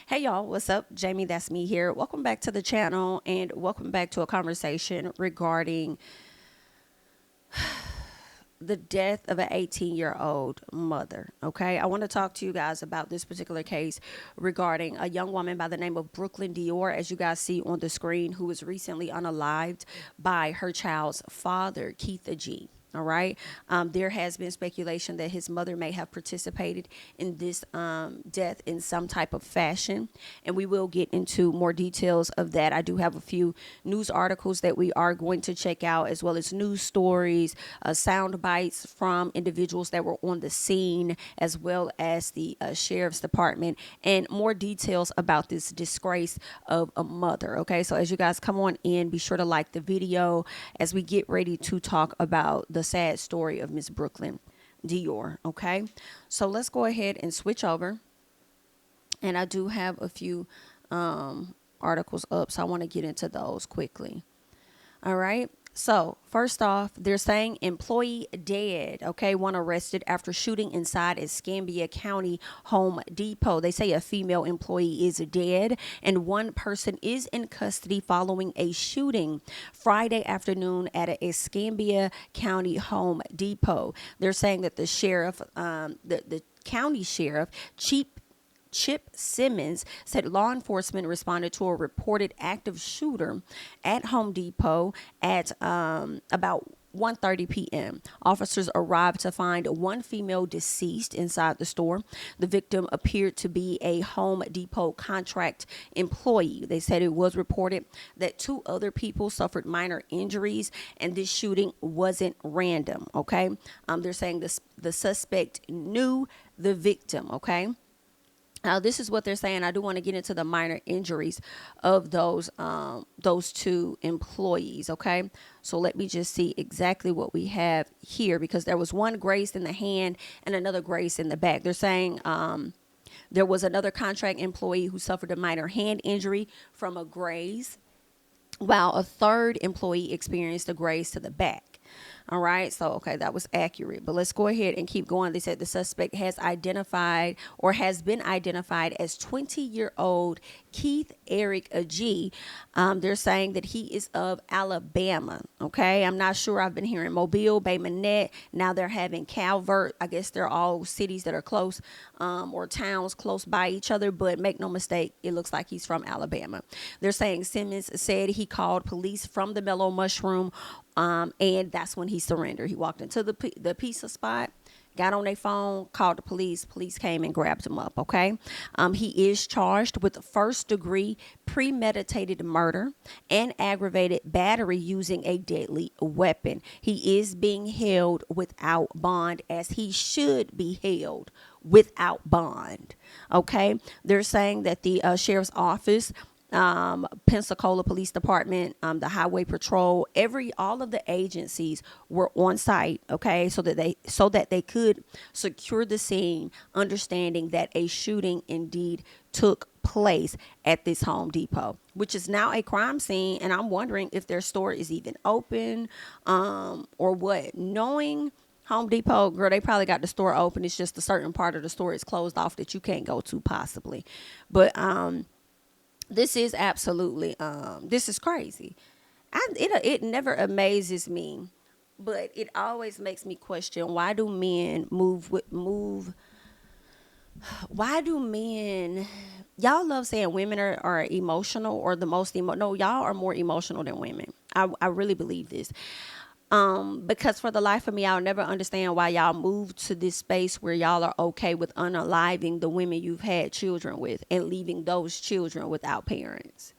Hey y'all, what's up? Jamie, that's me here. Welcome back to the channel and welcome back to a conversation regarding the death of an 18-year-old mother. Okay, I want to talk to you guys about this particular case regarding a young woman by the name of Brooklyn Dior, as you guys see on the screen, who was recently unalived by her child's father, Keith Agee. All right. There has been speculation that his mother may have participated in this death in some type of fashion. And we will get into more details of that. I do have a few news articles that we are going to check out, as well as news stories, sound bites from individuals that were on the scene, as well as the sheriff's department, and more details about this disgrace of a mother. Okay. So as you guys come on in, be sure to like the video as we get ready to talk about the sad story of Miss Brooklyn Dior. Okay, so let's go ahead and switch over. And I do have a few articles up, so I want to get into those quickly. All right. So first off, they're saying employee dead. Okay, one arrested after shooting inside Escambia County Home Depot. They say a female employee is dead and one person is in custody following a shooting Friday afternoon at an Escambia County Home Depot. They're saying that the sheriff, the county sheriff, Chip Simmons, said law enforcement responded to a reported active shooter at Home Depot at about 1:30 p.m. Officers arrived to find one female deceased inside the store. The victim appeared to be a Home Depot contract employee. They said it was reported that two other people suffered minor injuries, and this shooting wasn't random. Okay, they're saying the suspect knew the victim. Okay. Now, this is what they're saying. I do want to get into the minor injuries of those two employees. Okay, so let me just see exactly what we have here, because there was one grazed in the hand and another grazed in the back. They're saying there was another contract employee who suffered a minor hand injury from a graze, while a third employee experienced a graze to the back. All right. So, okay, that was accurate. But let's go ahead and keep going. They said the suspect has been identified as 20-year-old Keith Eric Agee. They're saying that he is of Alabama. Okay. I'm not sure. I've been hearing Mobile, Bay Minette. Now they're having Calvert. I guess they're all cities that are close or towns close by each other. But make no mistake, it looks like he's from Alabama. They're saying Simmons said he called police from the Mellow Mushroom, and that's when he surrendered. He walked into the pizza spot, got on their phone, called the police. Police came and grabbed him up. Okay. He is charged with first degree premeditated murder and aggravated battery using a deadly weapon. He is being held without bond, as he should be held without bond. Okay. They're saying that the sheriff's office, Pensacola Police Department, the Highway Patrol, all of the agencies were on site, okay, so that they could secure the scene, understanding that a shooting indeed took place at this Home Depot, which is now a crime scene. And I'm wondering if their store is even open, or what. Knowing Home Depot, girl, they probably got the store open. It's just a certain part of the store is closed off that you can't go to, possibly. But this is absolutely this is crazy. It never amazes me, but it always makes me question, why do men move why do men, y'all love saying women are emotional, or the most no, y'all are more emotional than women. I really believe this. Because for the life of me, I'll never understand why y'all move to this space where y'all are okay with unaliving the women you've had children with and leaving those children without parents.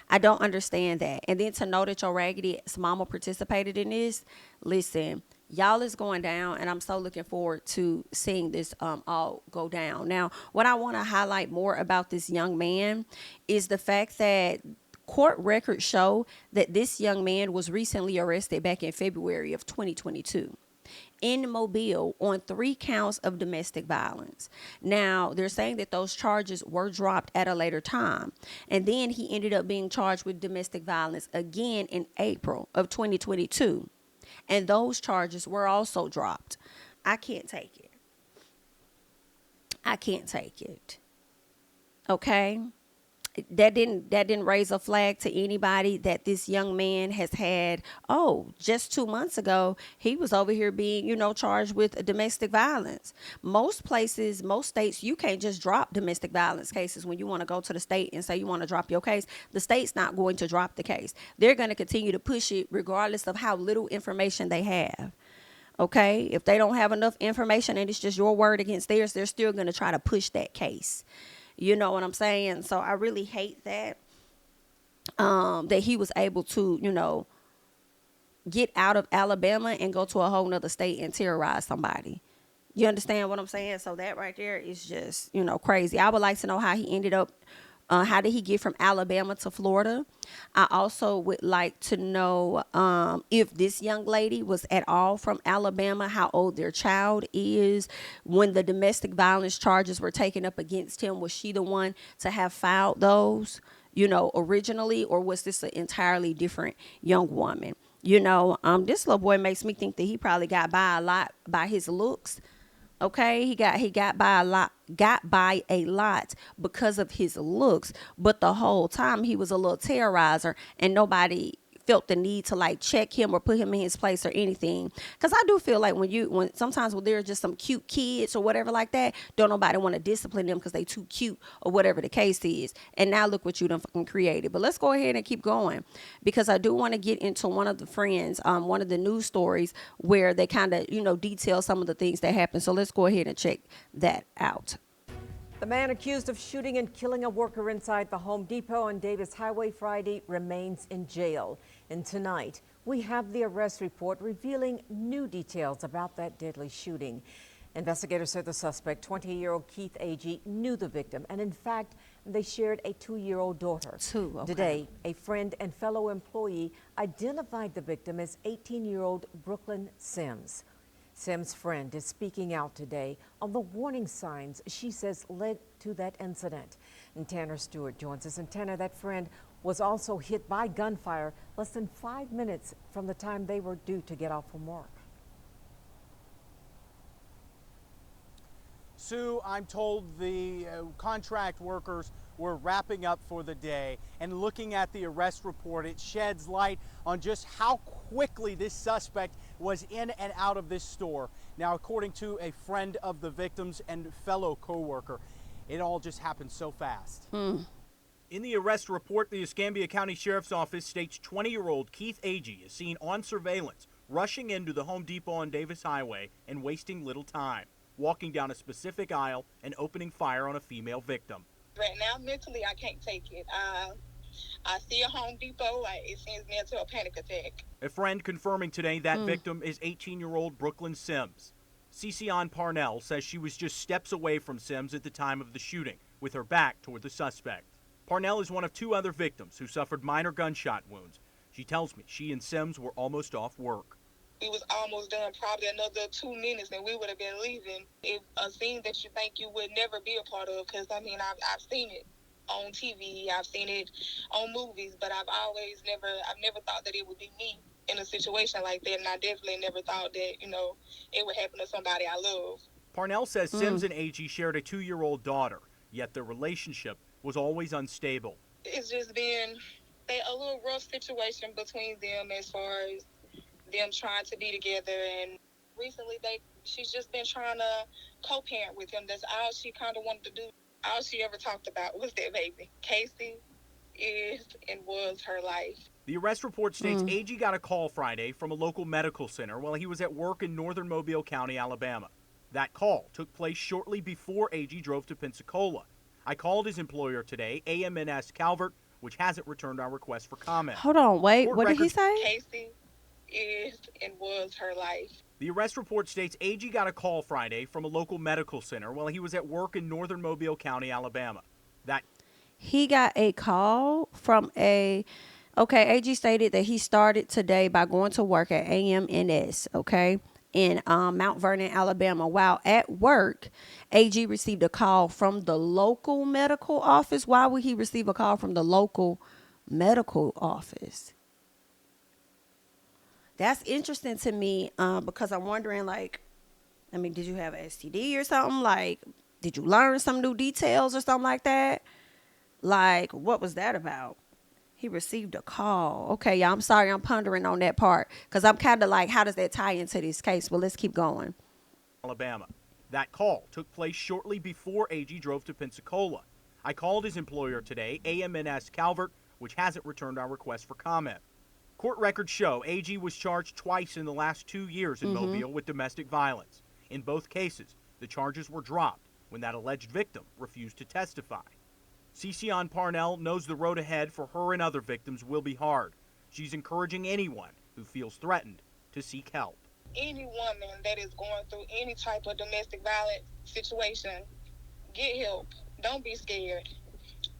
I don't understand that. And then to know that your raggedy mama participated in this, listen, y'all is going down, and I'm so looking forward to seeing this all go down. Now, what I want to highlight more about this young man is the fact that court records show that this young man was recently arrested back in February of 2022 in Mobile on 3 counts of domestic violence. Now, they're saying that those charges were dropped at a later time. And then he ended up being charged with domestic violence again in April of 2022. And those charges were also dropped. I can't take it. I can't take it. Okay, that didn't raise a flag to anybody that this young man has had. Oh, just 2 months ago he was over here being, charged with domestic violence. Most places, most states, you can't just drop domestic violence cases. When you want to go to the state and say you want to drop your case, the state's not going to drop the case. They're going to continue to push it regardless of how little information they have. Okay, if they don't have enough information and it's just your word against theirs, they're still going to try to push that case. You know what I'm saying? So I really hate that that he was able to, get out of Alabama and go to a whole nother state and terrorize somebody. You understand what I'm saying? So that right there is just, crazy. I would like to know how he ended up. How did he get from Alabama to Florida? I also would like to know if this young lady was at all from Alabama, how old their child is. When the domestic violence charges were taken up against him, was she the one to have filed those, originally, or was this an entirely different young woman? This little boy makes me think that he probably got by a lot by his looks. Okay, he got by a lot because of his looks, but the whole time he was a little terrorizer, and nobody felt the need to like check him or put him in his place or anything. Because I do feel like when sometimes when there are just some cute kids or whatever like that, don't nobody want to discipline them because they too cute or whatever the case is. And now look what you done fucking created. But let's go ahead and keep going, because I do want to get into one of the friends, one of the news stories where they kind of detail some of the things that happened. So let's go ahead and check that out. The man accused of shooting and killing a worker inside the Home Depot on Davis Highway Friday remains in jail. And tonight, we have the arrest report revealing new details about that deadly shooting. Investigators say the suspect, 20-year-old Keith Agee, knew the victim, and in fact, they shared a 2-year-old daughter. Okay. Today, a friend and fellow employee identified the victim as 18-year-old Brooklyn Sims. Sims' friend is speaking out today on the warning signs she says led to that incident. And Tanner Stewart joins us. And Tanner, that friend was also hit by gunfire less than 5 minutes from the time they were due to get off from work. Sue, I'm told the contract workers were wrapping up for the day, and looking at the arrest report, it sheds light on just how quickly this suspect was in and out of this store. Now, according to a friend of the victims and fellow co-worker, it all just happened so fast. In the arrest report, the Escambia County Sheriff's Office states 20-year-old Keith Agee is seen on surveillance rushing into the Home Depot on Davis Highway and wasting little time, walking down a specific aisle and opening fire on a female victim. Right now, mentally, I can't take it. I see a Home Depot, it sends me into a panic attack. A friend confirming today that victim is 18-year-old Brooklyn Sims. Ceceon Parnell says she was just steps away from Sims at the time of the shooting, with her back toward the suspect. Parnell is one of 2 other victims who suffered minor gunshot wounds. She tells me she and Sims were almost off work. We was almost done, probably another 2 minutes, and we would have been leaving. It's a scene that you think you would never be a part of, because, I've seen it on TV, I've seen it on movies, but I've never thought that it would be me in a situation like that, and I definitely never thought that, it would happen to somebody I love. Parnell says Sims and Agee shared a 2-year-old daughter, yet their relationship was always unstable. It's just been a little rough situation between them as far as them trying to be together, and recently she's just been trying to co-parent with him. That's all she kind of wanted to do. All she ever talked about was that baby. Casey is and was her life. The arrest report states Agee got a call Friday from a local medical center while he was at work in northern Mobile County, Alabama. That call took place shortly before Agee drove to Pensacola. I called his employer today, AMNS Calvert, which hasn't returned our request for comment. Hold on, wait, what did he say? Casey is and was her life. The arrest report states Agee got a call Friday from a local medical center while he was at work in northern Mobile County, Alabama. He got a call from Agee stated that he started today by going to work at AMNS, in Mount Vernon, Alabama. While at work, Agee received a call from the local medical office. Why would he receive a call from the local medical office? That's interesting to me, because I'm wondering, did you have an STD or something? Did you learn some new details or something like that? Like, what was that about? He received a call. Okay, y'all, I'm sorry, I'm pondering on that part because I'm kind of like, how does that tie into this case? Well, let's keep going. Alabama. That call took place shortly before Agee drove to Pensacola. I called his employer today, AMNS Calvert, which hasn't returned our request for comment. Court records show Agee was charged twice in the last 2 years in Mobile with domestic violence. In both cases, the charges were dropped when that alleged victim refused to testify. Ceceon Parnell knows the road ahead for her and other victims will be hard. She's encouraging anyone who feels threatened to seek help. Any woman that is going through any type of domestic violence situation, get help. Don't be scared.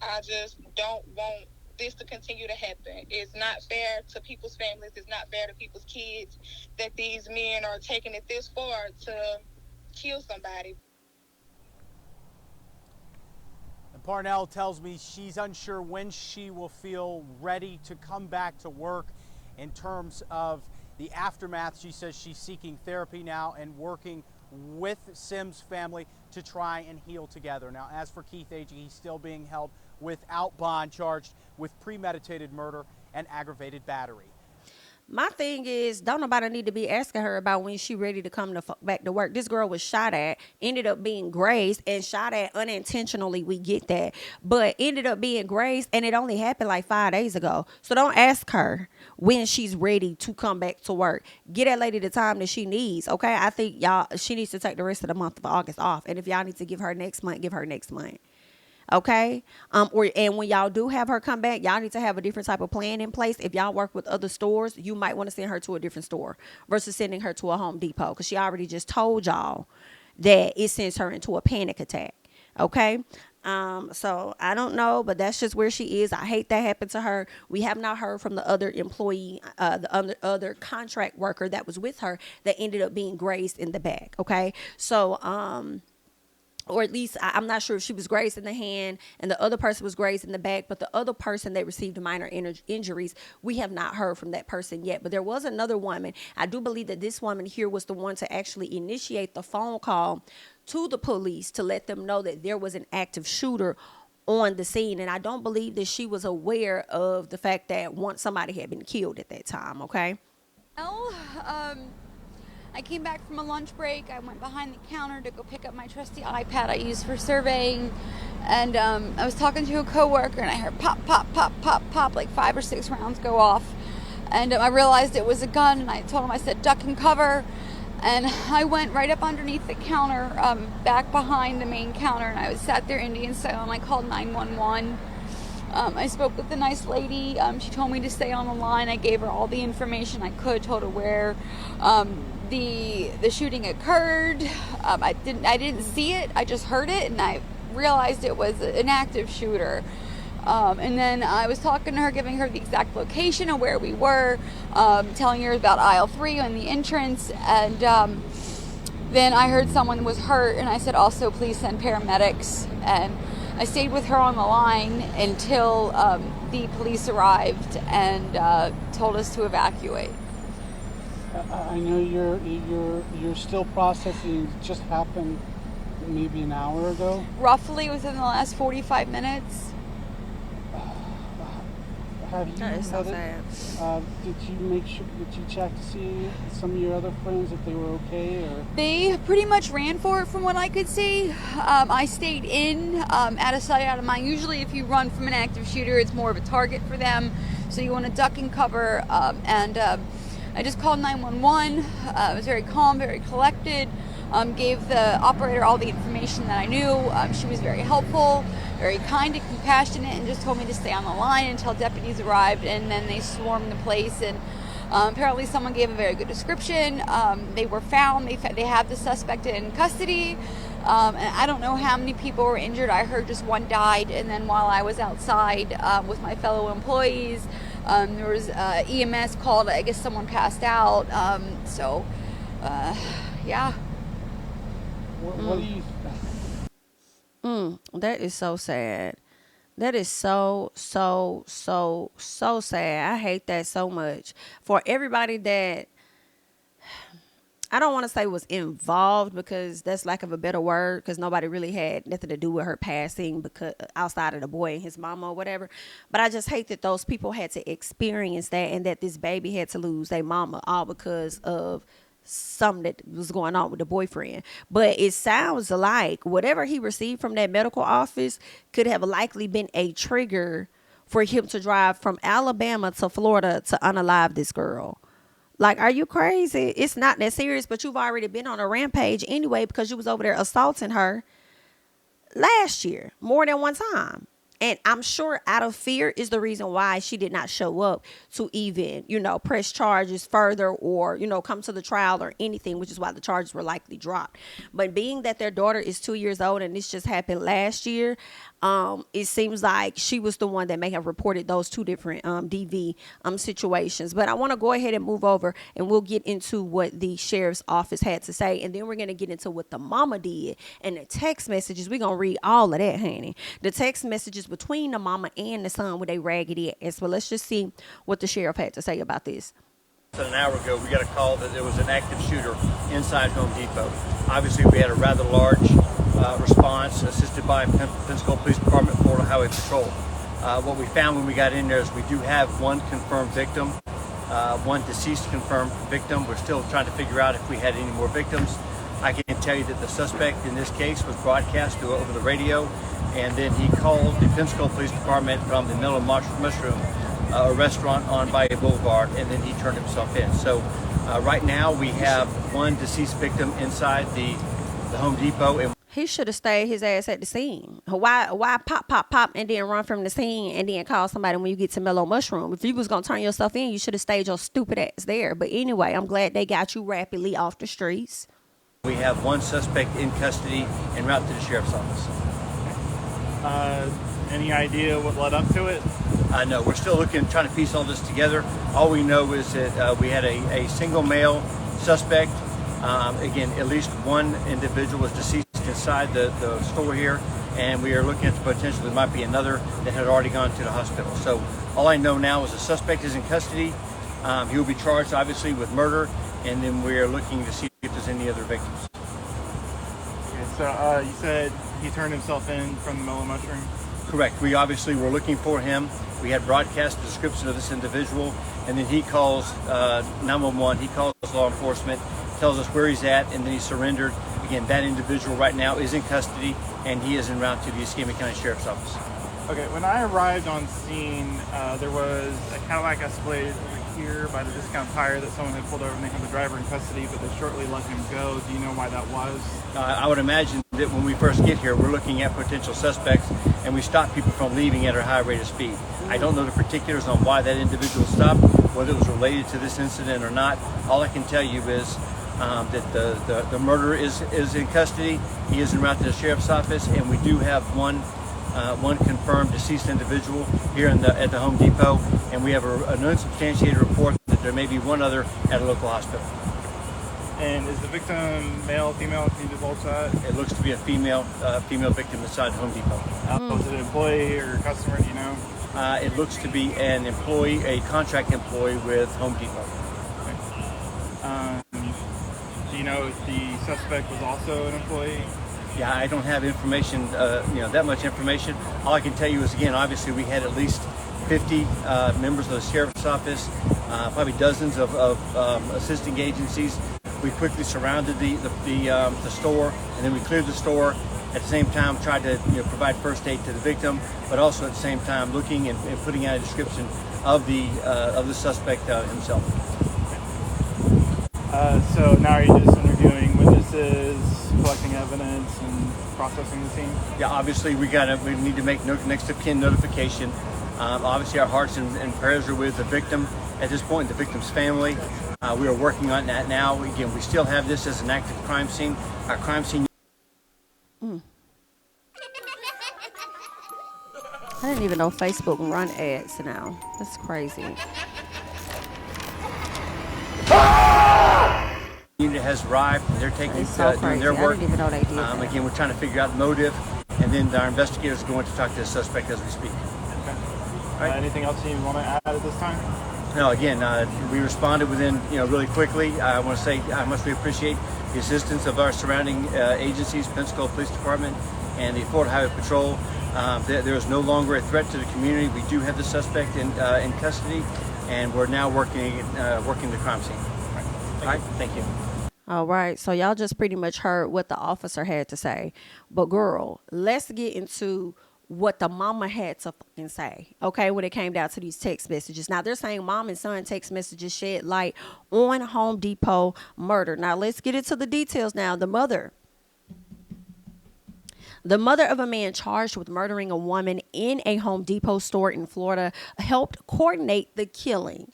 I just don't want this to continue to happen. It's not fair to people's families. It's not fair to people's kids that these men are taking it this far to kill somebody. And Parnell tells me she's unsure when she will feel ready to come back to work. In terms of the aftermath, she says she's seeking therapy now and working with Sims' family to try and heal together. Now, as for Keith Agee, he's still being held without bond, charged with premeditated murder and aggravated battery. My thing is, don't nobody need to be asking her about when she ready to come back to work. This girl was shot at, ended up being grazed, and shot at unintentionally. We get that. But ended up being grazed, and it only happened like 5 days ago. So don't ask her when she's ready to come back to work. Get that lady the time that she needs, okay? I think she needs to take the rest of the month of August off. And if y'all need to give her next month, give her next month. Okay. And when y'all do have her come back, y'all need to have a different type of plan in place. If y'all work with other stores, you might want to send her to a different store versus sending her to a Home Depot, because she already just told y'all that it sends her into a panic attack. Okay. So I don't know, but that's just where she is. I hate that happened to her. We have not heard from the other employee, the other contract worker that was with her that ended up being grazed in the back. Okay. So, or at least I'm not sure if she was grazed in the hand and the other person was grazed in the back, but the other person that received minor injuries, we have not heard from that person yet. But there was another woman. I do believe that this woman here was the one to actually initiate the phone call to the police to let them know that there was an active shooter on the scene. And I don't believe that she was aware of the fact that somebody had been killed at that time. Okay. Well, I came back from a lunch break. I went behind the counter to go pick up my trusty iPad I use for surveying. And I was talking to a coworker and I heard pop, pop, pop, pop, pop, like 5 or 6 rounds go off. And I realized it was a gun, and I told him, I said, duck and cover. And I went right up underneath the counter, back behind the main counter, and I was sat there Indian style, and I called 911. I spoke with the nice lady. She told me to stay on the line. I gave her all the information I could, told her where the shooting occurred. I didn't see it. I just heard it, and I realized it was an active shooter. And then I was talking to her, giving her the exact location of where we were, telling her about aisle 3 and the entrance. And then I heard someone was hurt, and I said, also, please send paramedics. And I stayed with her on the line until the police arrived and told us to evacuate. I know you're still processing. It just happened maybe an hour ago. Roughly within the last 45 minutes. Have you That is so had it? Did you check to see some of your other friends if they were okay, or? They pretty much ran for it from what I could see. I stayed in, out of sight, out of mind. Usually if you run from an active shooter, it's more of a target for them. So you want to duck and cover. And I just called 911. I was very calm, very collected. Gave the operator all the information that I knew. She was very helpful, very kind and compassionate, and just told me to stay on the line until deputies arrived, and then they swarmed the place. And apparently someone gave a very good description. They were found. They have the suspect in custody. And I don't know how many people were injured. I heard just one died. And then while I was outside with my fellow employees, there was EMS called. I guess someone passed out. Yeah. What do you think? That is so sad. That is so sad. I hate that so much. For everybody that, I don't want to say was involved, because that's lack of a better word, because nobody really had nothing to do with her passing, because outside of the boy and his mama or whatever. But I just hate that those people had to experience that, and that this baby had to lose their mama all because of something that was going on with the boyfriend. But it sounds like whatever he received from that medical office could have likely been a trigger for him to drive from Alabama to Florida to unalive this girl. Like, are you crazy? It's not that serious, but you've already been on a rampage anyway, because you was over there assaulting her last year more than one time. And I'm sure out of fear is the reason why she did not show up to even, press charges further, or, come to the trial or anything, which is why the charges were likely dropped. But being that their daughter is 2 years old and this just happened last year, it seems like she was the one that may have reported those two different DV situations. But I want to go ahead and move over, and we'll get into what the sheriff's office had to say. And then we're going to get into what the mama did and the text messages. We're going to read all of that, honey. The text messages between the mama and the son with a raggedy ass. But let's just see what the sheriff had to say about this. An hour ago, we got a call that there was an active shooter inside Home Depot. Obviously, we had a rather large response assisted by Pensacola Police Department, Florida Highway Patrol. What we found when we got in there is we do have one confirmed victim, one deceased confirmed victim. We're still trying to figure out if we had any more victims. I can tell you that the suspect in this case was broadcast over the radio, and then he called the Pensacola Police Department from the Mellow Mushroom, a restaurant on Bayou Boulevard, and then he turned himself in. So right now we have one deceased victim inside the Home Depot. And he should have stayed his ass at the scene. Why pop, and then run from the scene and then call somebody when you get to Mellow Mushroom? If you was going to turn yourself in, you should have stayed your stupid ass there. But anyway, I'm glad they got you rapidly off the streets. We have one suspect in custody en route to the sheriff's office. Any idea what led up to it? No, we're still trying to piece all this together. All we know is that we had a single male suspect. Again, at least one individual was deceased inside the store here, and we are looking at the potential there might be another that had already gone to the hospital. So all I know now is the suspect is in custody. He will be charged, obviously, with murder, and then we are looking to see if there's any other victims. Okay, so you said he turned himself in from the Mellow Mushroom? Correct. We obviously were looking for him. We had broadcast the description of this individual, and then he calls 911. He calls law enforcement, tells us where he's at, and then he surrendered. Again, that individual right now is in custody, and he is en route to the Escambia County Sheriff's Office. Okay, when I arrived on scene, there was a Cadillac Escalade over here by the Discount Tire that someone had pulled over, and they had the driver in custody, but they shortly let him go. Do you know why that was? I would imagine that when we first get here, we're looking at potential suspects, and we stop people from leaving at a high rate of speed. I don't know the particulars on why that individual stopped, whether it was related to this incident or not. All I can tell you is that the murderer is in custody. He is en route to the sheriff's office, and we do have one confirmed deceased individual here at the Home Depot, and we have an unsubstantiated report that there may be one other at a local hospital. And is the victim male, female? Can you divulge that? It looks to be a female victim inside the Home Depot. Is it an employee or customer? Do you know? It looks to be an employee, a contract employee with Home Depot. Okay. Do you know if the suspect was also an employee? Yeah, I don't have information, that much information. All I can tell you is, again, obviously we had at least 50 members of the sheriff's office, probably dozens of assisting agencies. We quickly surrounded the store, and then we cleared the store. At the same time, tried to provide first aid to the victim, but also at the same time looking and putting out a description of the suspect himself. So now you're just interviewing witnesses, collecting evidence, and processing the scene? Yeah, obviously we need to make next of kin notification. Obviously our hearts and prayers are with the victim at this point, the victim's family. We are working on that now. Again, we still have this as an active crime scene. Our crime scene. I didn't even know Facebook run ads now. That's crazy. Unit has arrived, and they're taking doing their work. I didn't even know they did that. Again, we're trying to figure out the motive, and then our investigators are going to talk to the suspect as we speak. Okay. Right. Anything else you want to add at this time? No, again, we responded within, really quickly. I want to say how much we appreciate the assistance of our surrounding agencies, Pensacola Police Department and the Florida Highway Patrol. There is no longer a threat to the community. We do have the suspect in custody, and we're now working the crime scene. All right, thank you. All right, so y'all just pretty much heard what the officer had to say. But girl, let's get into what the mama had to fucking say, okay, when it came down to these text messages. Now, they're saying mom and son text messages shed light on Home Depot murder. Now, let's get into the details now. The mother of a man charged with murdering a woman in a Home Depot store in Florida helped coordinate the killing.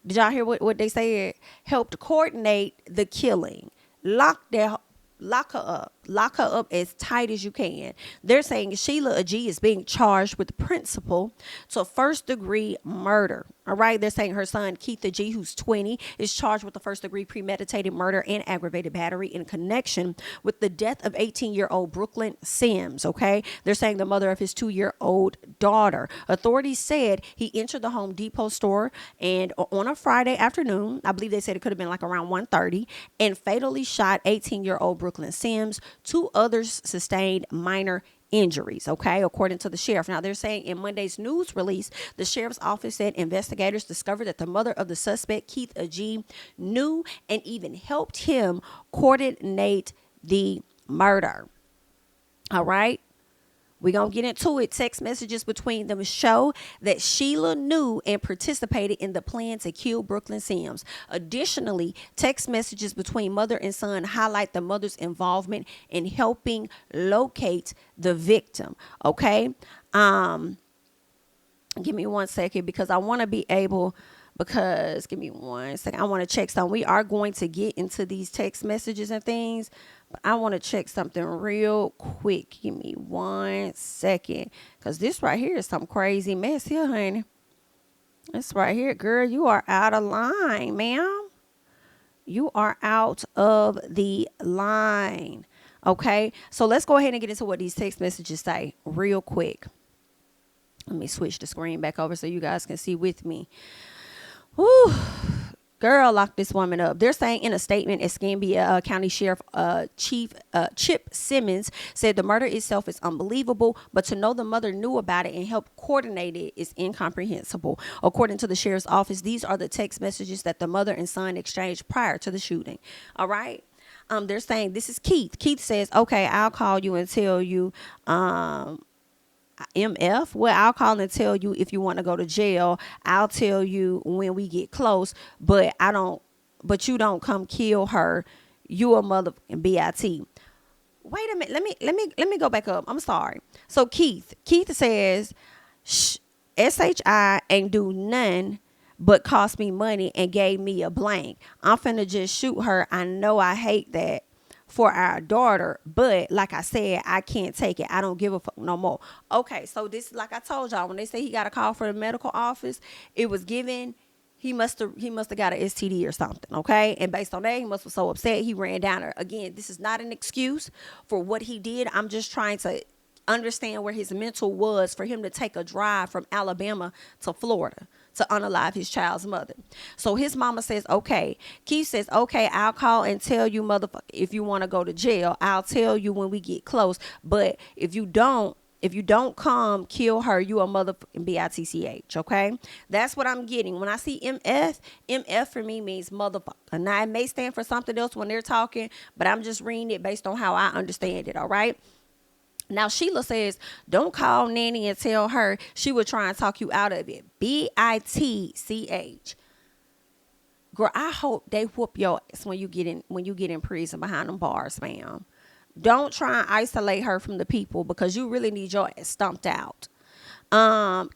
Did y'all hear what they said? Helped coordinate the killing. Lock her up as tight as you can. They're saying Sheila Agee is being charged with principal to first-degree murder. All right, they're saying her son, Keith Agee, who's 20, is charged with the first-degree premeditated murder and aggravated battery in connection with the death of 18-year-old Brooklyn Sims, okay? They're saying the mother of his 2-year-old daughter. Authorities said he entered the Home Depot store and on a Friday afternoon, I believe they said it could have been like around 1:30, and fatally shot 18-year-old Brooklyn Sims. 2 others sustained minor injuries, okay, according to the sheriff. Now, they're saying in Monday's news release, the sheriff's office said investigators discovered that the mother of the suspect, Keith Agee, knew and even helped him coordinate the murder. All right. We're going to get into it. Text messages between them show that Sheila knew and participated in the plan to kill Brooklyn Sims. Additionally, text messages between mother and son highlight the mother's involvement in helping locate the victim. Okay? Give me 1 second because I want to be able... give me 1 second. I want to check something. We are going to get into these text messages and things, but I want to check something real quick. Give me 1 second. Because this right here is some crazy mess here, honey. This right here, girl, you are out of line, ma'am. You are out of the line. Okay? So let's go ahead and get into what these text messages say real quick. Let me switch the screen back over so you guys can see with me. Whew. Girl, lock this woman up. They're saying in a statement, Escambia County Sheriff Chief Chip Simmons said the murder itself is unbelievable, but to know the mother knew about it and helped coordinate it is incomprehensible. According to the sheriff's office, these are the text messages that the mother and son exchanged prior to the shooting. All right. They're saying this is Keith. Keith says, okay, I'll call you and tell you, MF, well, I'll call and tell you if you want to go to jail. I'll tell you when we get close, but you don't come kill her. You a motherfucking BIT. Wait a minute. Let me go back up. I'm sorry. So Keith says, SHI ain't do none but cost me money and gave me a blank. I'm finna just shoot her. I know I hate that for our daughter, but like I said, I can't take it. I don't give a fuck no more. Okay, so this, like I told y'all, when they say he got a call for the medical office, it was given. He must have got an STD or something. Okay, and based on that, he must have so upset he ran down her. Again, this is not an excuse for what he did. I'm just trying to understand where his mental was for him to take a drive from Alabama to Florida to unalive his child's mother. So his mama says, okay. Keith says, okay, I'll call and tell you, motherfucker, if you want to go to jail. I'll tell you when we get close. But if you don't come kill her, you a motherfucking BITCH, okay? That's what I'm getting. When I see MF for me means motherfucker. Now, it may stand for something else when they're talking, but I'm just reading it based on how I understand it, all right? Now, Sheila says, don't call Nanny and tell her she would try and talk you out of it. BITCH. Girl, I hope they whoop your ass when you get in prison behind them bars, ma'am. Don't try and isolate her from the people because you really need your ass stumped out.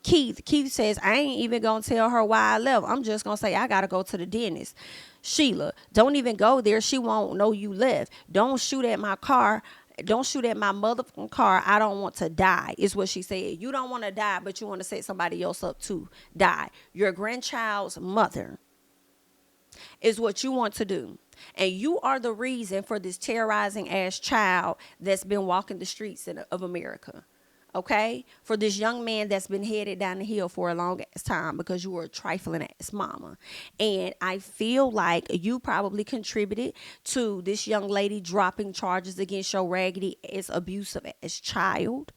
Keith says, I ain't even gonna tell her why I left. I'm just gonna say I gotta go to the dentist. Sheila, don't even go there. She won't know you left. Don't shoot at my car. Don't shoot at my motherfucking car. I don't want to die, is what she said. You don't want to die, but you want to set somebody else up to die. Your grandchild's mother is what you want to do. And you are the reason for this terrorizing ass child that's been walking the streets of America. okay, for this young man that's been headed down the hill for a long ass time because you were a trifling ass mama. And I feel like you probably contributed to this young lady dropping charges against your raggedy ass abusive ass child.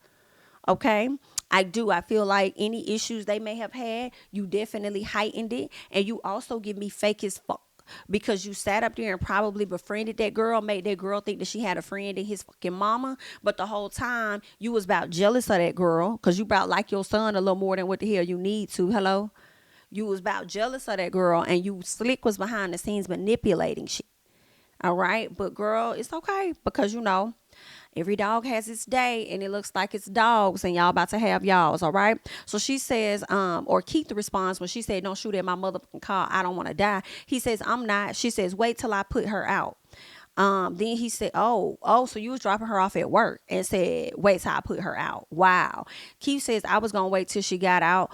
Okay. I do. I feel like any issues they may have had, you definitely heightened it. And you also give me fake as fuck because you sat up there and probably befriended that girl, made that girl think that she had a friend in his fucking mama. But the whole time you was about jealous of that girl because you about like your son a little more than what the hell you need to. Hello? You was about jealous of that girl and you slick was behind the scenes manipulating shit. All right. But girl, it's okay because you know, every dog has its day and it looks like it's dogs and y'all about to have y'all's. All right. So she says, or Keith responds when she said, don't shoot at my motherfucking car. I don't want to die. He says, I'm not. She says, wait till I put her out. Then he said, so you was dropping her off at work and said, wait till I put her out. Wow. Keith says, I was going to wait till she got out.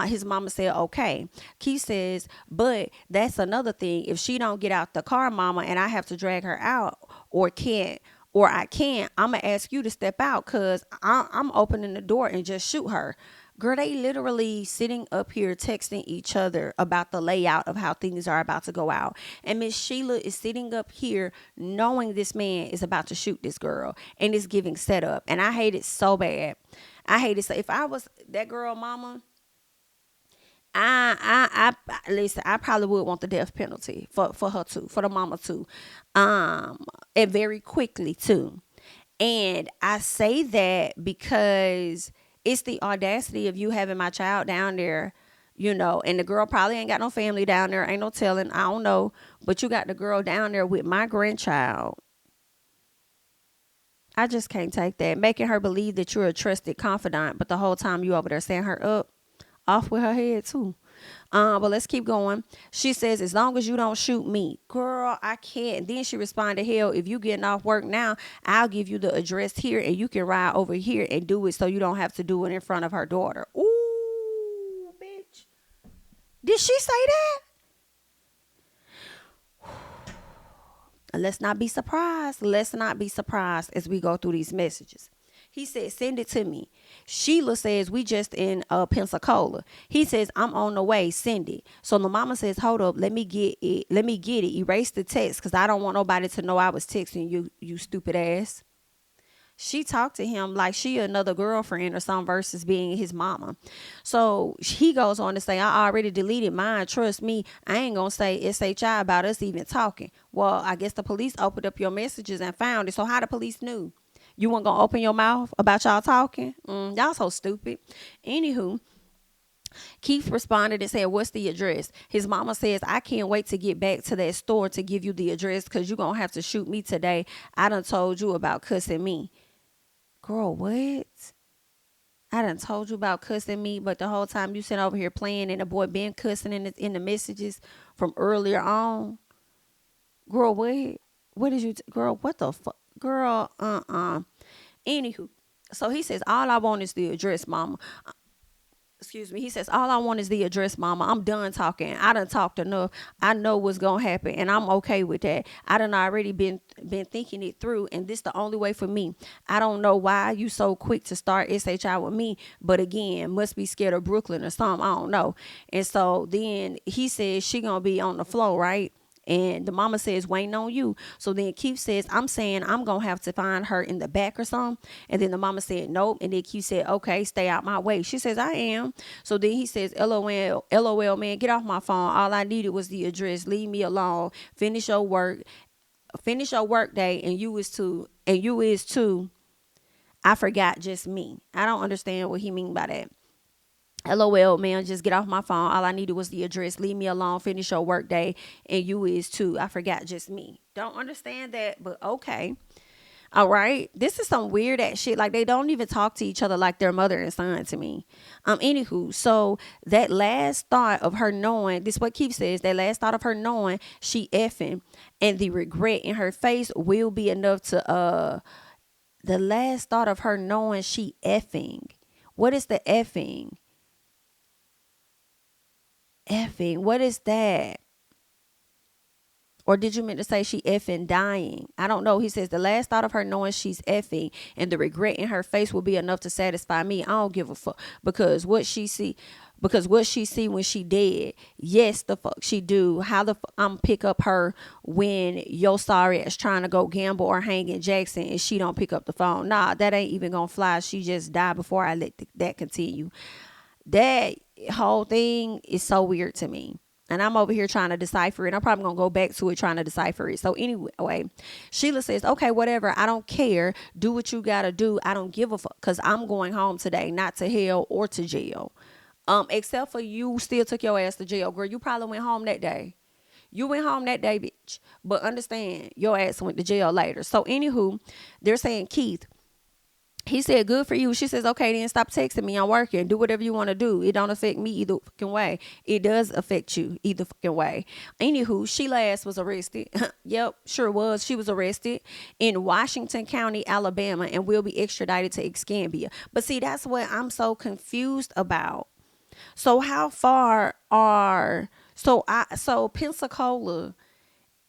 His mama said, okay. Keith says, but that's another thing. If she don't get out the car, mama, and I have to drag her out or I can't, I'm going to ask you to step out because I'm opening the door and just shoot her. Girl, they literally sitting up here texting each other about the layout of how things are about to go out. And Miss Sheila is sitting up here knowing this man is about to shoot this girl and is giving setup. And I hate it so bad. I hate it. So if I was that girl mama, I listen, I probably would want the death penalty for her too, for the mama too. And very quickly too. And I say that because it's the audacity of you having my child down there, you know, and the girl probably ain't got no family down there. Ain't no telling. I don't know. But you got the girl down there with my grandchild. I just can't take that. Making her believe that you're a trusted confidant, but the whole time you over there setting her up, off with her head too. But let's keep going. She says, as long as you don't shoot me. Girl, I can't. Then she responded, hell, if you getting off work now, I'll give you the address here and you can ride over here and do it so you don't have to do it in front of her daughter. Ooh, bitch. Did she say that? Let's not be surprised. Let's not be surprised as we go through these messages. He said, send it to me. Sheila says, we just in Pensacola. He says, I'm on the way. Send it. So the mama says, hold up. Let me get it. Erase the text because I don't want nobody to know I was texting you, you stupid ass. She talked to him like she another girlfriend or some versus being his mama. So he goes on to say, I already deleted mine. Trust me, I ain't going to say SHI about us even talking. Well, I guess the police opened up your messages and found it. So how the police knew? You weren't going to open your mouth about y'all talking? Y'all so stupid. Anywho, Keith responded and said, what's the address? His mama says, I can't wait to get back to that store to give you the address because you're going to have to shoot me today. I done told you about cussing me. Girl, what? I done told you about cussing me, but the whole time you sitting over here playing and the boy been cussing in the messages from earlier on. Girl, what? What did you, girl, what the fuck? Girl, Anywho, so he says, all I want is the address, mama. Excuse me. He says, all I want is the address, mama. I'm done talking. I done talked enough. I know what's going to happen, and I'm okay with that. I done already been thinking it through, and this the only way for me. I don't know why you so quick to start SHI with me, but again, must be scared of Brooklyn or something. I don't know. And so then he says she going to be on the floor, right? And the mama says, waiting on you. So then Keith says, I'm saying I'm going to have to find her in the back or something. And then the mama said, nope. And then Keith said, okay, stay out my way. She says, I am. So then he says, LOL, man, get off my phone. All I needed was the address. Leave me alone. Finish your work day. And you is too. I forgot just me. I don't understand what he mean by that. LOL, man, just get off my phone. All I needed was the address. Leave me alone. Finish your work day. And you is too. I forgot just me. Don't understand that, but okay. All right. This is some weird ass shit. Like they don't even talk to each other like their mother and son to me. Anywho, so that last thought of her knowing, this is what Keith says, that last thought of her knowing she effing and the regret in her face will be enough to, the last thought of her knowing she effing. What is the effing? Effing, what is that? Or did you mean to say she effing dying? I don't know. He says the last thought of her knowing she's effing and the regret in her face will be enough to satisfy me. I don't give a fuck because what she see when she dead, yes, the fuck she do. How the fuck I'm pick up her when your sorry ass trying to go gamble or hang in Jackson and she don't pick up the phone? Nah, that ain't even gonna fly. She just died before I let that continue. That whole thing is so weird to me. And I'm over here trying to decipher it. I'm probably going to go back to it trying to decipher it. So anyway, Sheila says, okay, whatever. I don't care. Do what you got to do. I don't give a fuck because I'm going home today, not to hell or to jail. Except for you still took your ass to jail, girl. You probably went home that day. You went home that day, bitch. But understand, your ass went to jail later. So anywho, they're saying, Keith, he said, good for you. She says, okay, then stop texting me. I'm working. Do whatever you want to do. It don't affect me either fucking way. It does affect you either fucking way. Anywho, Sheila ass was arrested. Yep, sure was. She was arrested in Washington County, Alabama, and will be extradited to Escambia. But see, that's what I'm so confused about. So how far are so Pensacola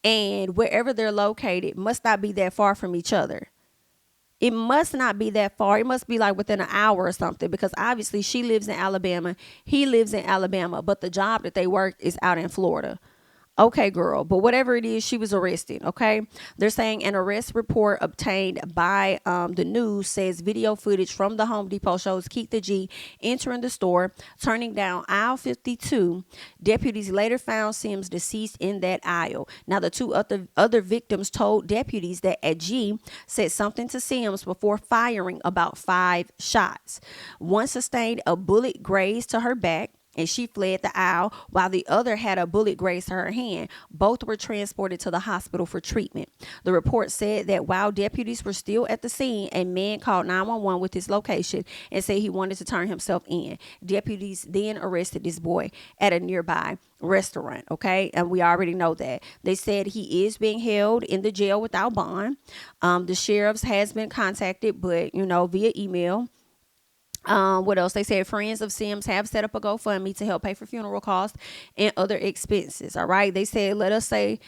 and wherever they're located must not be that far from each other. It must not be that far. It must be like within an hour or something because obviously she lives in Alabama. He lives in Alabama, but the job that they work is out in Florida. Okay, girl. But whatever it is, she was arrested. Okay. They're saying an arrest report obtained by the news says video footage from the Home Depot shows Keith Agee entering the store, turning down aisle 52. Deputies later found Sims deceased in that aisle. Now, the two other victims told deputies that Agee said something to Sims before firing about 5 shots. One sustained a bullet grazed to her back, and she fled the aisle while the other had a bullet graze to her hand. Both were transported to the hospital for treatment. The report said that while deputies were still at the scene, a man called 911 with his location and said he wanted to turn himself in. Deputies then arrested this boy at a nearby restaurant. Okay. And we already know that. They said he is being held in the jail without bond. The sheriff's has been contacted, but, via email. What else? They said friends of Sims have set up a GoFundMe to help pay for funeral costs and other expenses. All right. They said, let us say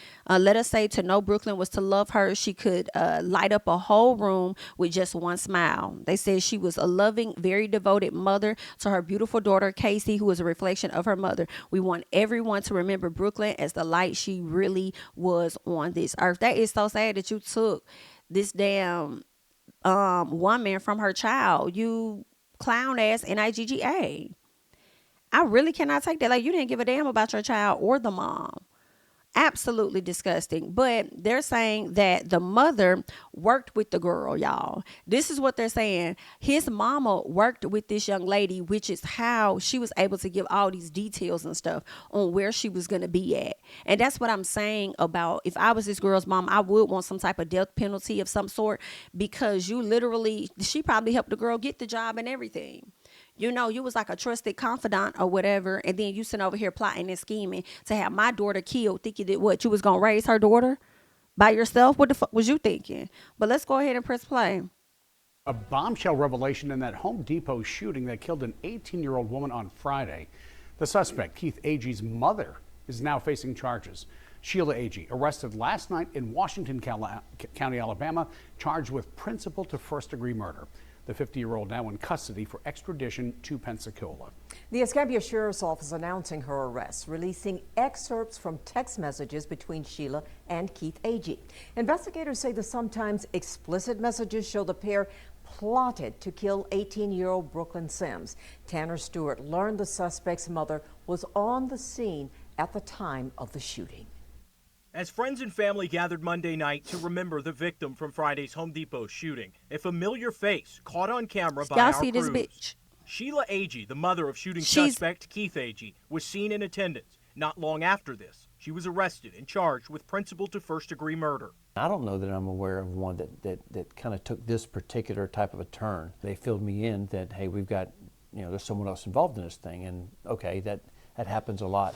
to know Brooklyn was to love her. She could light up a whole room with just one smile. They said she was a loving, very devoted mother to her beautiful daughter, Casey, who is a reflection of her mother. We want everyone to remember Brooklyn as the light she really was on this earth. That is so sad that you took this damn woman from her child. You clown ass NIGGA. I really cannot take that. Like, you didn't give a damn about your child or the mom. Absolutely disgusting. But they're saying that the mother worked with the girl, y'all. This is what they're saying. His mama worked with this young lady, which is how she was able to give all these details and stuff on where she was going to be at. And that's what I'm saying about if I was this girl's mom, I would want some type of death penalty of some sort because she probably helped the girl get the job and everything. You was like a trusted confidant or whatever, and then you sitting over here plotting and scheming to have my daughter killed, thinking that what, you was going to raise her daughter by yourself? What the fuck was you thinking? But let's go ahead and press play. A bombshell revelation in that Home Depot shooting that killed an 18-year-old woman on Friday. The suspect, Keith Agee's mother, is now facing charges. Sheila Agee, arrested last night in Washington County, Alabama, charged with principal to first-degree murder. The 50-year-old now in custody for extradition to Pensacola. The Escambia Sheriff's Office announcing her arrest, releasing excerpts from text messages between Sheila and Keith Agee. Investigators say the sometimes explicit messages show the pair plotted to kill 18-year-old Brooklyn Sims. Tanner Stewart learned the suspect's mother was on the scene at the time of the shooting. As friends and family gathered Monday night to remember the victim from Friday's Home Depot shooting, a familiar face caught on camera by our see crews. This bitch? Sheila Agee, the mother of shooting suspect Keith Agee, was seen in attendance. Not long after this, she was arrested and charged with principal to first-degree murder. I don't know that I'm aware of one that kind of took this particular type of a turn. They filled me in that, hey, we've got, there's someone else involved in this thing, and okay, that happens a lot.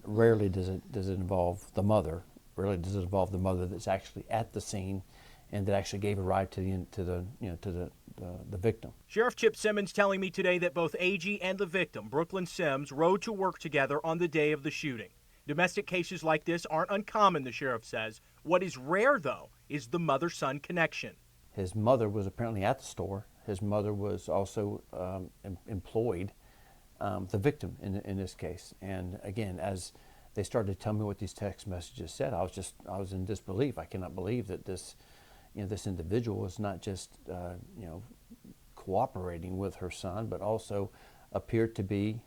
Rarely does it involve the mother. Rarely does it involve the mother that's actually at the scene and that actually gave a ride to the victim. Sheriff Chip Simmons telling me today that both Agee and the victim, Brooklyn Sims, rode to work together on the day of the shooting. Domestic cases like this aren't uncommon, the sheriff says. What is rare, though, is the mother-son connection. His mother was apparently at the store. His mother was also employed, the victim in this case. And again, as they started to tell me what these text messages said, I was in disbelief. I cannot believe that this individual was not just cooperating with her son, but also appeared to be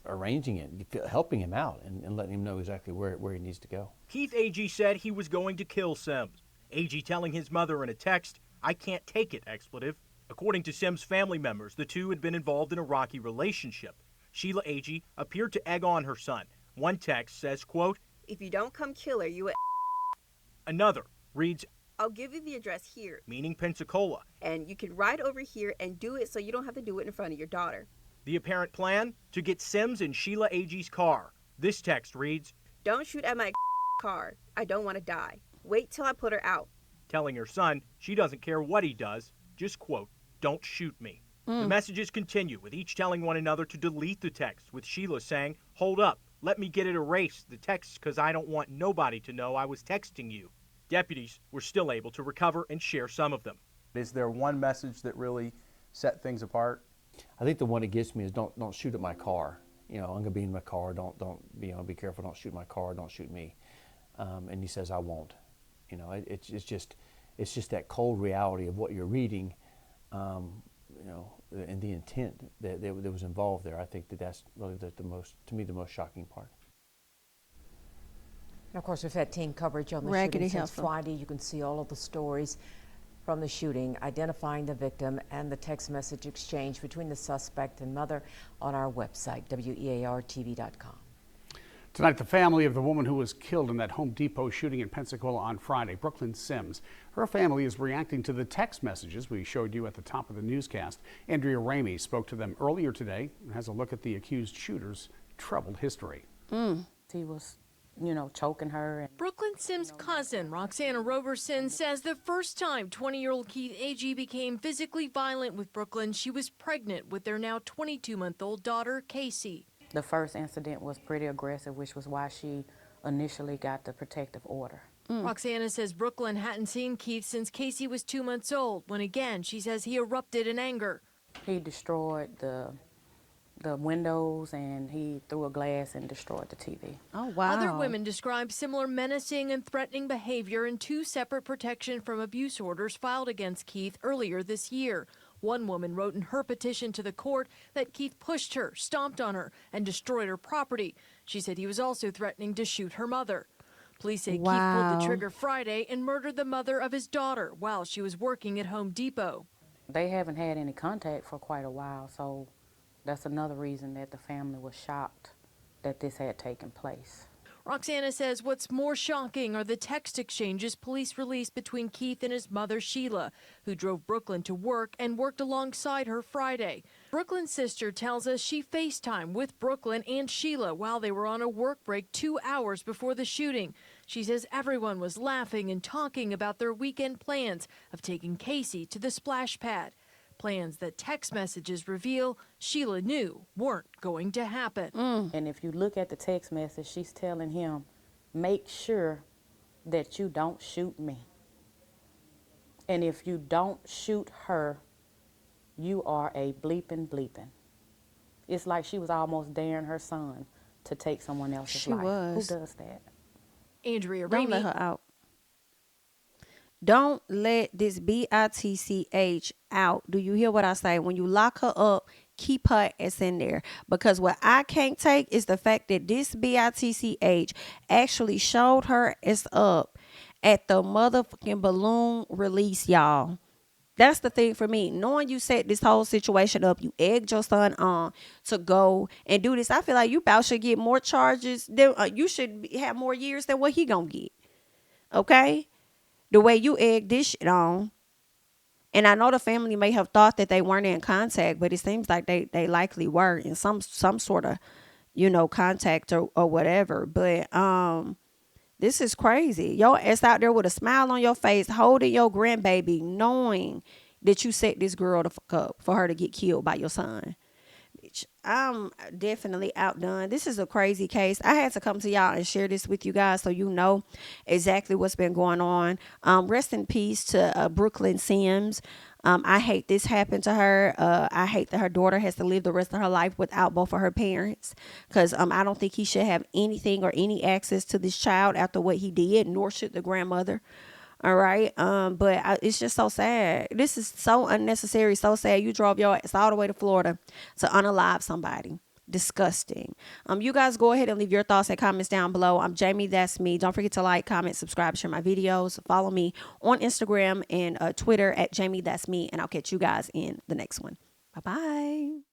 arranging it, helping him out, and letting him know exactly where he needs to go. Keith Agee said he was going to kill Sims. Agee telling his mother in a text, "I can't take it," expletive. According to Sims' family members, the two had been involved in a rocky relationship. Sheila Agee appeared to egg on her son. One text says, quote, "If you don't come kill her, you Another reads, I'll give you the address here, meaning Pensacola. and you can ride over here and do it so you don't have to do it in front of your daughter. The apparent plan? To get Sims in Sheila Agee's car. This text reads, Don't shoot at my car. I don't want to die. Wait till I put her out." telling her son she doesn't care what he does, just quote, "Don't shoot me." The messages continue, with each telling one another to delete the text, with Sheila saying, "Hold up, let me get it erased, the text, because I don't want nobody to know I was texting you." Deputies were still able to recover and share some of them. Is there one message that really set things apart? I think the one that gets me is don't shoot at my car. I'm gonna be in my car. Don't be careful. Don't shoot my car. Don't shoot me. And he says, "I won't." It's just that cold reality of what you're reading. And the intent that was involved there. I think that's really the most shocking part. And of course, we've had team coverage on the Raggedy shooting since Heifer. Friday. You can see all of the stories from the shooting, identifying the victim and the text message exchange between the suspect and mother on our website, weartv.com. Tonight, the family of the woman who was killed in that Home Depot shooting in Pensacola on Friday, Brooklyn Sims. Her family is reacting to the text messages we showed you at the top of the newscast. Andrea Ramey spoke to them earlier today and has a look at the accused shooter's troubled history. He was, choking her. Brooklyn Sims' cousin, Roxana Roberson, says the first time 20-year-old Keith Agee became physically violent with Brooklyn, she was pregnant with their now 22-month-old daughter, Casey. The first incident was pretty aggressive, which was why she initially got the protective order. Roxana says Brooklyn hadn't seen Keith since Casey was 2 months old, when again she says he erupted in anger. He destroyed the windows, and he threw a glass and destroyed the TV. Oh, wow. Other women described similar menacing and threatening behavior in two separate protection from abuse orders filed against Keith earlier this year. One woman wrote in her petition to the court that Keith pushed her, stomped on her, and destroyed her property. She said he was also threatening to shoot her mother. Police say Keith pulled the trigger Friday and murdered the mother of his daughter while she was working at Home Depot. They haven't had any contact for quite a while, so that's another reason that the family was shocked that this had taken place. Roxana says what's more shocking are the text exchanges police released between Keith and his mother, Sheila, who drove Brooklyn to work and worked alongside her Friday. Brooklyn's sister tells us she FaceTimed with Brooklyn and Sheila while they were on a work break 2 hours before the shooting. She says everyone was laughing and talking about their weekend plans of taking Casey to the splash pad. Plans that text messages reveal Sheila knew weren't going to happen. And if you look at the text message, she's telling him, make sure that you don't shoot me. And if you don't shoot her, you are a bleeping. It's like she was almost daring her son to take someone else's life. Was. Who does that? Andrea Don't let her out. Don't let this bitch out. Do you hear what I say? When you lock her up, keep her ass in there. Because what I can't take is the fact that this bitch actually showed her ass up at the motherfucking balloon release, y'all. That's the thing for me. Knowing you set this whole situation up, you egged your son on to go and do this. I feel like you about should get more charges. You should have more years than what he gonna get. Okay? The way you egged this shit on. And I know the family may have thought that they weren't in contact, but it seems like they likely were in some sort of, contact or whatever. But this is crazy. Your ass out there with a smile on your face, holding your grandbaby, knowing that you set this girl the fuck up for her to get killed by your son. I'm definitely outdone. This is a crazy case. I had to come to y'all and share this with you guys so you know exactly what's been going on. Rest in peace to Brooklyn Sims. I hate this happened to her. I hate that her daughter has to live the rest of her life without both of her parents, because I don't think he should have anything or any access to this child after what he did, nor should the grandmother. All right. But it's just so sad. This is so unnecessary, so sad. You drove your ass all the way to Florida to unalive somebody. Disgusting. You guys go ahead and leave your thoughts and comments down below. I'm Jamie, that's me. Don't forget to like, comment, subscribe, share my videos. Follow me on Instagram and Twitter at JamiThatsMe, and I'll catch you guys in the next one. Bye-bye.